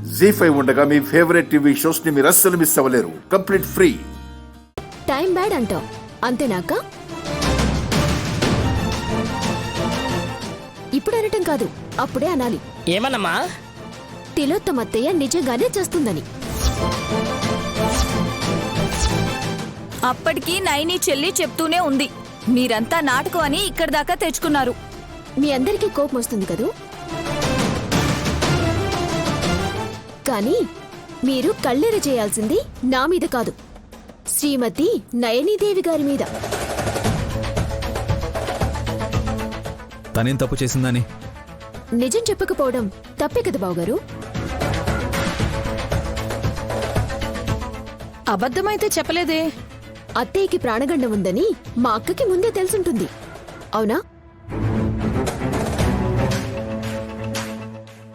జీ5 ఉండగా మీ favourite TV shows ని మీరు అస్సలు మిస్ అవ్వలేరు. Complete free. టైం బ్యాడ్ అంటావు అంతేనాక? ఇప్పుడు అనటం కాదు, అప్పుడే అనాలి. ఏమన్నమ్మా? తిలోత్తమత్తయ్య నిజంగానే చేస్తుందని. అప్పటికి నైని చెల్లి చెప్తూనే ఉంది, మీరంతా నాటకం అని ఇక్కడి దాకా తెచ్చుకున్నారు. మీ అందరికీ కోపం వస్తుంది కదూ, కానీ మీరు కళ్ళెర చేయాల్సింది నా మీద కాదు, శ్రీమతి నయనీదేవి గారి మీద. తనేం తప్పు చేసిందని? నిజం చెప్పకపోవడం తప్పే కదా బావగారు? అబద్ధమైతే చెప్పలేదే. అత్తయ్యకి ప్రాణగండం ఉందని మా అక్కకి ముందే తెలుసుంటుంది, అవునా?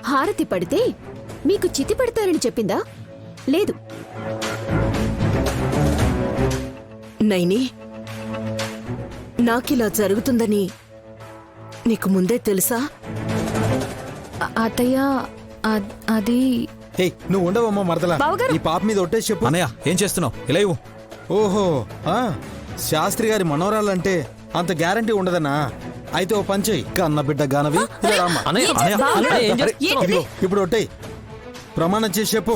హారతి పడితే మీకు చితి పెడతారని చెప్పిందా? లేదు. నైని, నాకిలా జరుగుతుందని నీకు ముందే తెలుసా? అత్తయ్య అది నువ్వు ఉండవమ్మా మరదలా. బావగారు. ఈ పాప మీద ఒట్టేసి చెప్పు. అన్నయ్య ఏం చేస్తున్నావు? ఇలా ఇవ్వు. ఓహో, శాస్త్రి గారి మనోరాలంటే అంత గ్యారంటీ ఉండదన్నా. అయితే ఓ పని చెయ్యి, కన్న బిడ్డ గానవి. ఇలా రామ్మా. అన్నయ్య అన్నయ్య అన్నయ్య ఏం అరే, చేస్తున్నావు? ఇదిగో, ఇప్పుడు ఒట్టేయి, ప్రమాణం చేసి చెప్పు.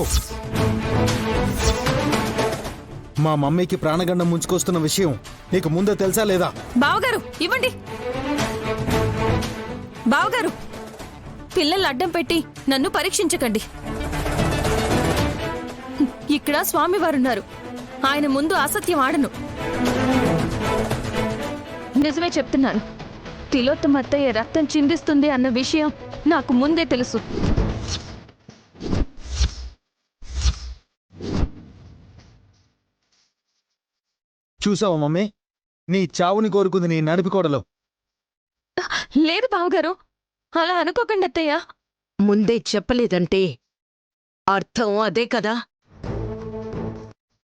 మా మమ్మీకి ప్రాణగండం ముంచుకొస్తున్న విషయం నీకు ముందే తెలుసా లేదా? బావగారు ఇవ్వండి. బావగారు, పిల్లలు అడ్డం పెట్టి నన్ను పరీక్షించకండి. ఇక్కడ స్వామివారున్నారు, ఆయన ముందు అసత్యం ఆడను. నిజమే చెప్తున్నాను, తిలోత్తమ అత్తయ్య రక్తం చిందిస్తుంది అన్న విషయం నాకు ముందే తెలుసు. చూసావా మమ్మీ, నీ చావుని కోరుకుంది నీ నడిపికోడలో. లేదు బావగారు, అలా అనుకోకండి అత్తయ్య. ముందే చెప్పలేదంటే అర్థం అదే కదా.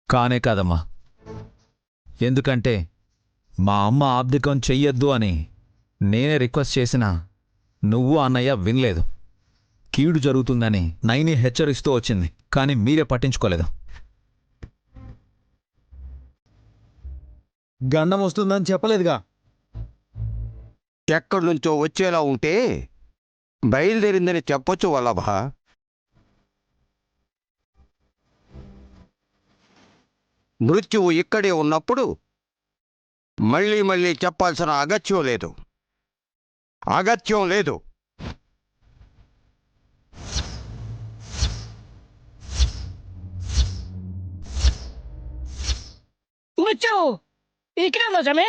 కానే కాదమ్మా. ఎందుకంటే మా అమ్మ ఆబ్దికం చెయ్యొద్దు అని నేనే రిక్వెస్ట్ చేసినా నువ్వు అన్నయ్య వినలేదు. కీడు జరుగుతుందని నైని హెచ్చరిస్తూ వచ్చింది, కానీ మీరే పట్టించుకోలేదు. గండం వస్తుందని చెప్పలేదుగా. ఎక్కడి నుంచో వచ్చేలా ఉంటే బయలుదేరిందని చెప్పొచ్చు వల్లభ. మృత్యువు ఇక్కడే ఉన్నప్పుడు మళ్ళీ మళ్ళీ చెప్పాల్సిన అగత్యం లేదు. మృత్యు ఇక్కడ నిజమే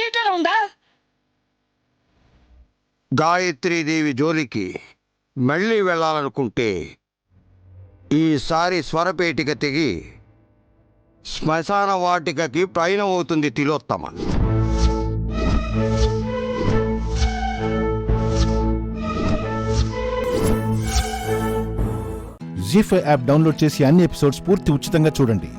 ఇక్కడ ఉందా? గాయత్రీదేవి జోలికి మళ్ళీ వెళ్ళాలనుకుంటే ఈసారి స్వరపేటిక తెగి శ్మశాన వాటికకి ప్రయాణం అవుతుంది తిలోత్తమ. జీ5 యాప్ డౌన్లోడ్ చేసి అన్ని ఎపిసోడ్స్ పూర్తి ఉచితంగా చూడండి.